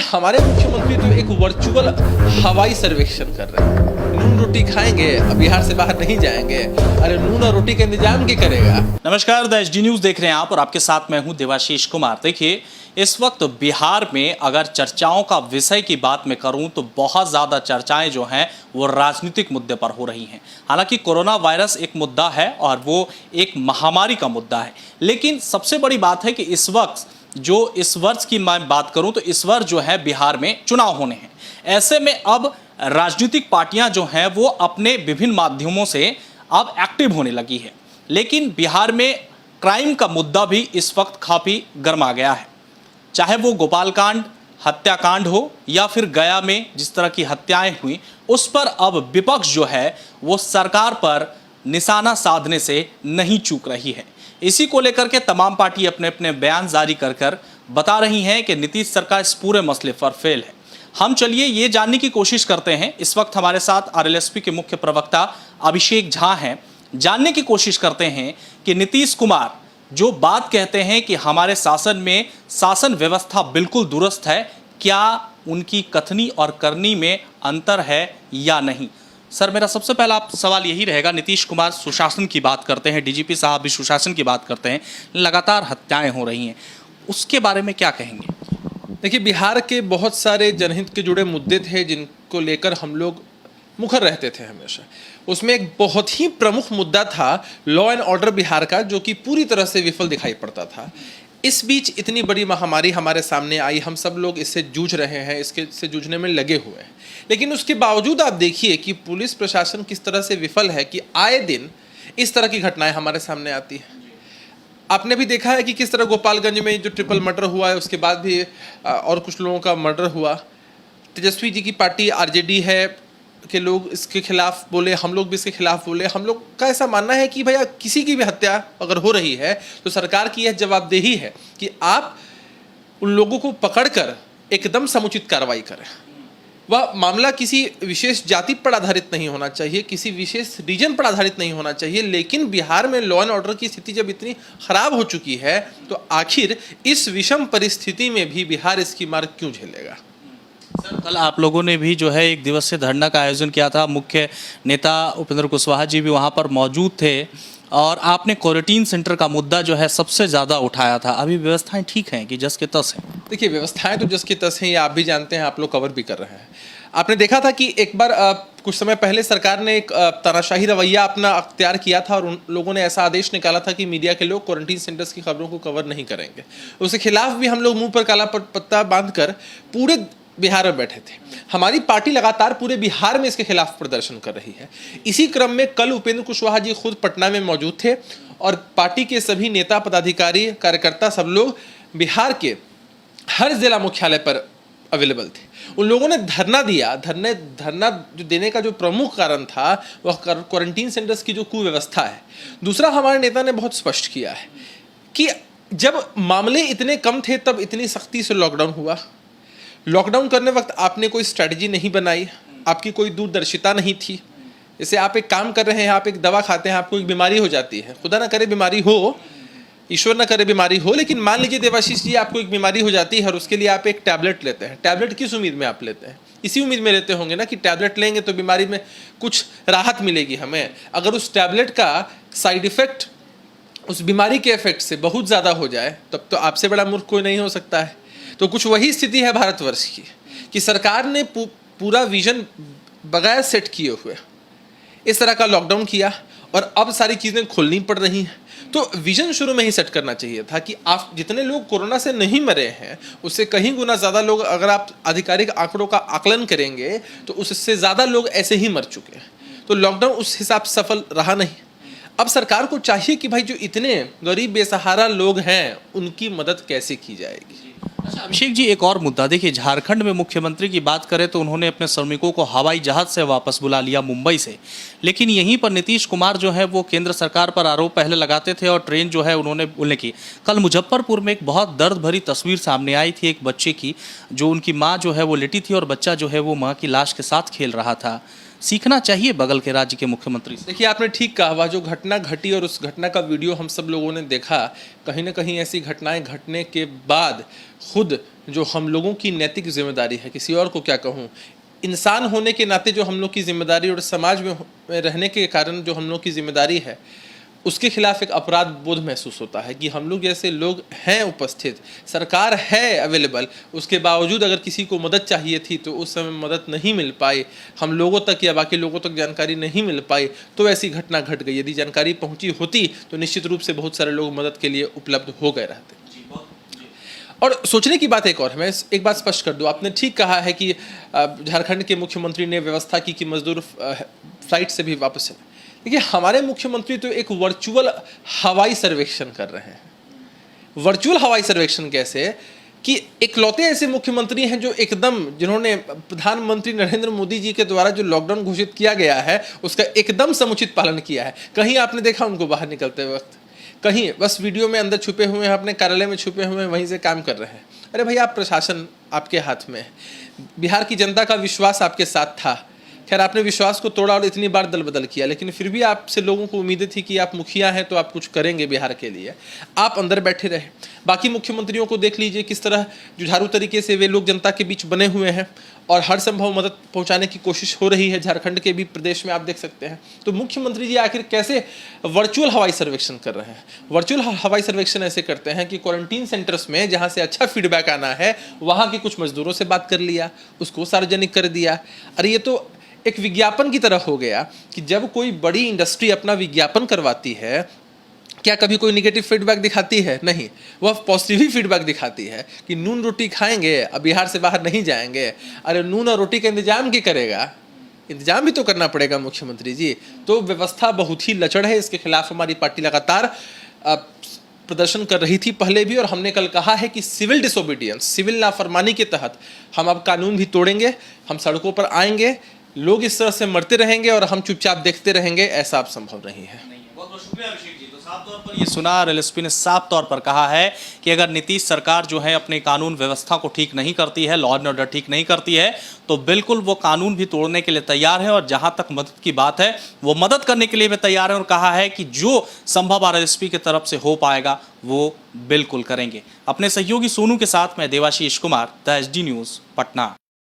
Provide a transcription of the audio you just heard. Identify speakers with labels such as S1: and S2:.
S1: हमारे मुख्यमंत्री तो एक वर्चुअल हवाई सर्वेक्षण कर रहे हैं। नून रोटी खाएंगे, बिहार से बाहर नहीं जाएंगे। अरे नून और रोटी का इंतजाम क्या करेगा?
S2: नमस्कार, द एचडी न्यूज देख रहे हैं आप और आपके साथ मैं हूं देवाशीष कुमार। देखिए, इस वक्त बिहार में अगर चर्चाओं का विषय की बात मैं करूं तो बहुत ज़्यादा चर्चाएं जो हैं वो राजनीतिक मुद्दे पर हो रही हैं। हालांकि कोरोना वायरस एक मुद्दा है और वो एक महामारी का मुद्दा है, लेकिन सबसे बड़ी बात है कि इस वक्त जो इस वर्ष की मैं बात करूं तो इस वर्ष जो है बिहार में चुनाव होने हैं। ऐसे में अब राजनीतिक पार्टियां जो हैं वो अपने विभिन्न माध्यमों से अब एक्टिव होने लगी है, लेकिन बिहार में क्राइम का मुद्दा भी इस वक्त काफ़ी गर्मा गया है। चाहे वो गोपालकांड, हत्याकांड हो या फिर गया में जिस तरह की हत्याएं हुई, उस पर अब विपक्ष जो है वो सरकार पर निशाना साधने से नहीं चूक रही है। इसी को लेकर के तमाम पार्टी अपने अपने बयान जारी कर बता रही हैं कि नीतीश सरकार इस पूरे मसले पर फेल है। हम चलिए ये जानने की कोशिश करते हैं। इस वक्त हमारे साथ आरएलएसपी के मुख्य प्रवक्ता अभिषेक झा हैं। जानने की कोशिश करते हैं कि नीतीश कुमार जो बात कहते हैं कि हमारे शासन में शासन व्यवस्था बिल्कुल दुरुस्त है, क्या उनकी कथनी और करनी में अंतर है या नहीं? सर, मेरा सबसे पहला सवाल यही रहेगा। नीतीश कुमार सुशासन की बात करते हैं, डीजीपी साहब भी सुशासन की बात करते हैं, लगातार हत्याएं हो रही हैं, उसके बारे में क्या कहेंगे?
S1: देखिए, बिहार के बहुत सारे जनहित के जुड़े मुद्दे थे जिनको लेकर हम लोग मुखर रहते थे हमेशा। उसमें एक बहुत ही प्रमुख मुद्दा था लॉ एंड ऑर्डर बिहार का, जो कि पूरी तरह से विफल दिखाई पड़ता था। इस बीच इतनी बड़ी महामारी हमारे सामने आई, हम सब लोग इससे जूझ रहे हैं, इससे जूझने में लगे हुए हैं, लेकिन उसके बावजूद आप देखिए कि पुलिस प्रशासन किस तरह से विफल है कि आए दिन इस तरह की घटनाएं हमारे सामने आती हैं। आपने भी देखा है कि किस तरह गोपालगंज में जो ट्रिपल मर्डर हुआ है, उसके बाद भी और कुछ लोगों का मर्डर हुआ। तेजस्वी जी की पार्टी आरजेडी है के लोग इसके खिलाफ बोले, हम लोग भी इसके खिलाफ बोले। हम लोग का ऐसा मानना है कि भैया किसी की भी हत्या अगर हो रही है तो सरकार की यह जवाबदेही है कि आप उन लोगों को पकड़कर एकदम समुचित कार्रवाई करें। वह मामला किसी विशेष जाति पर आधारित नहीं होना चाहिए, किसी विशेष रीजन पर आधारित नहीं होना चाहिए। लेकिन बिहार में लॉ एंड ऑर्डर की स्थिति जब इतनी खराब हो चुकी है तो आखिर इस विषम परिस्थिति में भी बिहार इसकी मार क्यों झेलेगा?
S2: सर, कल आप लोगों ने भी जो है एक दिवसीय धरना का आयोजन किया था। मुख्य नेता उपेंद्र कुशवाहा जी भी वहां पर मौजूद थे और आपने क्वारंटीन सेंटर का मुद्दा जो है सबसे ज़्यादा उठाया था। अभी व्यवस्थाएं ठीक हैं कि जस के तस हैं?
S1: देखिए, व्यवस्थाएं तो जस के तस हैं, ये आप भी जानते हैं, आप लोग कवर भी कर रहे हैं। आपने देखा था कि एक बार कुछ समय पहले सरकार ने एक तानाशाही रवैया अपना अख्तियार किया था और उन लोगों ने ऐसा आदेश निकाला था कि मीडिया के लोग क्वारंटीन सेंटर्स की खबरों को कवर नहीं करेंगे। उसके खिलाफ भी हम लोग मुंह पर काला पत्ता बांधकर पूरे बिहार में बैठे थे। हमारी पार्टी लगातार पूरे बिहार में इसके खिलाफ प्रदर्शन कर रही है। इसी क्रम में कल उपेंद्र कुशवाहा जी खुद पटना में मौजूद थे और पार्टी के सभी नेता, पदाधिकारी, कार्यकर्ता सब लोग बिहार के हर जिला मुख्यालय पर अवेलेबल थे। उन लोगों ने धरना दिया। धरना जो देने का जो प्रमुख कारण था वह क्वारंटीन सेंटर्स की जो कुव्यवस्था है। दूसरा, हमारे नेता ने बहुत स्पष्ट किया है कि जब मामले इतने कम थे तब इतनी सख्ती से लॉकडाउन हुआ। लॉकडाउन करने वक्त आपने कोई स्ट्रैटेजी नहीं बनाई, आपकी कोई दूरदर्शिता नहीं थी। जैसे आप एक काम कर रहे हैं, आप एक दवा खाते हैं, आपको एक बीमारी हो जाती है, खुदा ना करे बीमारी हो, ईश्वर ना करे बीमारी हो, लेकिन मान लीजिए देवाशीष जी आपको एक बीमारी हो जाती है और उसके लिए आप एक टैबलेट लेते हैं। टैबलेट किस उम्मीद में आप लेते हैं? इसी उम्मीद में लेते होंगे ना कि टैबलेट लेंगे तो बीमारी में कुछ राहत मिलेगी हमें। अगर उस टैबलेट का साइड इफेक्ट उस बीमारी के इफेक्ट से बहुत ज़्यादा हो जाए तब तो आपसे बड़ा मूर्ख कोई नहीं हो सकता है। तो कुछ वही स्थिति है भारतवर्ष की कि सरकार ने पूरा विजन बगैर सेट किए हुए इस तरह का लॉकडाउन किया और अब सारी चीज़ें खोलनी पड़ रही हैं। तो विजन शुरू में ही सेट करना चाहिए था कि आप जितने लोग कोरोना से नहीं मरे हैं उससे कहीं गुना ज़्यादा लोग, अगर आप आधिकारिक आंकड़ों का आकलन करेंगे तो उससे ज़्यादा लोग ऐसे ही मर चुके हैं। तो लॉकडाउन उस हिसाब से सफल रहा नहीं। अब सरकार को चाहिए कि भाई जो इतने गरीब बेसहारा लोग हैं उनकी मदद कैसे की जाएगी।
S2: अच्छा अभिषेक जी, एक और मुद्दा देखिए, झारखंड में मुख्यमंत्री की बात करें तो उन्होंने अपने श्रमिकों को हवाई जहाज से वापस बुला लिया मुंबई से, लेकिन यहीं पर नीतीश कुमार जो है वो केंद्र सरकार पर आरोप पहले लगाते थे और ट्रेन जो है उन्होंने बोलने की। कल मुजफ्फरपुर में एक बहुत दर्द भरी तस्वीर सामने आई थी एक बच्चे की, जो उनकी माँ जो है वो लेटी थी और बच्चा जो है वो माँ की लाश के साथ खेल रहा था। सीखना चाहिए बगल के राज्य के मुख्यमंत्री से।
S1: देखिए, आपने ठीक कहा, वह जो घटना घटी और उस घटना का वीडियो हम सब लोगों ने देखा, कहीं ना कहीं ऐसी घटनाएं घटने के बाद खुद जो हम लोगों की नैतिक जिम्मेदारी है, किसी और को क्या कहूँ, इंसान होने के नाते जो हम लोग की जिम्मेदारी और समाज में रहने के कारण जो हम लोग की जिम्मेदारी है, उसके खिलाफ एक अपराध बोध महसूस होता है कि हम लोग जैसे लोग हैं उपस्थित, सरकार है अवेलेबल, उसके बावजूद अगर किसी को मदद चाहिए थी तो उस समय मदद नहीं मिल पाई, हम लोगों तक या बाकी लोगों तक जानकारी नहीं मिल पाई, तो ऐसी घटना घट गई। यदि जानकारी पहुंची होती तो निश्चित रूप से बहुत सारे लोग मदद के लिए उपलब्ध हो गए रहते। और सोचने की बात एक और है, मैं एक बात स्पष्ट कर दूं, आपने ठीक कहा है कि झारखंड के मुख्यमंत्री ने व्यवस्था की कि मजदूर फ्लाइट से भी वापस चले। देखिए, हमारे मुख्यमंत्री तो एक वर्चुअल हवाई सर्वेक्षण कर रहे हैं। वर्चुअल हवाई सर्वेक्षण कैसे कि इकलौते ऐसे मुख्यमंत्री हैं जो एकदम, जिन्होंने प्रधानमंत्री नरेंद्र मोदी जी के द्वारा जो लॉकडाउन घोषित किया गया है उसका एकदम समुचित पालन किया है। कहीं आपने देखा उनको बाहर निकलते वक्त, कहीं बस वीडियो में अंदर छुपे हुए हैं, अपने कार्यालय में छुपे हुए हैं, वहीं से काम कर रहे हैं। अरे भैया, आप प्रशासन आपके हाथ में है, बिहार की जनता का विश्वास आपके साथ था। खैर, आपने विश्वास को तोड़ा और इतनी बार दल बदल किया, लेकिन फिर भी आपसे लोगों को उम्मीदें थी कि आप मुखिया हैं तो आप कुछ करेंगे बिहार के लिए। आप अंदर बैठे रहे। बाकी मुख्यमंत्रियों को देख लीजिए किस तरह जुझारू तरीके से वे लोग जनता के बीच बने हुए हैं और हर संभव मदद पहुंचाने की कोशिश हो रही है। झारखंड के भी प्रदेश में आप देख सकते हैं। तो मुख्यमंत्री जी आखिर कैसे वर्चुअल हवाई सर्वेक्षण कर रहे हैं? वर्चुअल हवाई सर्वेक्षण ऐसे करते हैं कि क्वारंटीन सेंटर्स में जहां से अच्छा फीडबैक आना है वहां के कुछ मजदूरों से बात कर लिया, उसको सार्वजनिक कर दिया। अरे ये तो एक विज्ञापन की तरह हो गया कि जब कोई बड़ी इंडस्ट्री अपना विज्ञापन करवाती है, क्या कभी कोई निगेटिव फीडबैक दिखाती है? नहीं, वह पॉजिटिव ही फीडबैक दिखाती है कि नून रोटी खाएंगे, अब बिहार से बाहर नहीं जाएंगे। अरे नून और रोटी का इंतजाम की करेगा? इंतजाम भी तो करना पड़ेगा मुख्यमंत्री जी। तो व्यवस्था बहुत ही लचड़ है, इसके खिलाफ हमारी पार्टी लगातार प्रदर्शन कर रही थी पहले भी, और हमने कल कहा है कि सिविल डिसोबीडियंस, सिविल नाफरमानी के तहत हम अब कानून भी तोड़ेंगे, हम सड़कों पर आएंगे, लोग इस तरह से मरते रहेंगे और हम चुपचाप देखते रहेंगे, ऐसा अब संभव नहीं है।
S2: बहुत बहुत शुक्रिया अभिषेक जी। तो साफ तौर पर ये सुना, एलएसपी ने साफ तौर पर कहा है कि अगर नीतीश सरकार जो है अपने कानून व्यवस्था को ठीक नहीं करती है, लॉ एंड ऑर्डर ठीक नहीं करती है, तो बिल्कुल वो कानून भी तोड़ने के लिए तैयार है। और जहां तक मदद की बात है, वो मदद करने के लिए भी तैयार है और कहा है कि जो संभव एलएसपी की तरफ से हो पाएगा वो बिल्कुल करेंगे। अपने सहयोगी सोनू के साथ मैं Devashish Kumar, the HD news, Patna.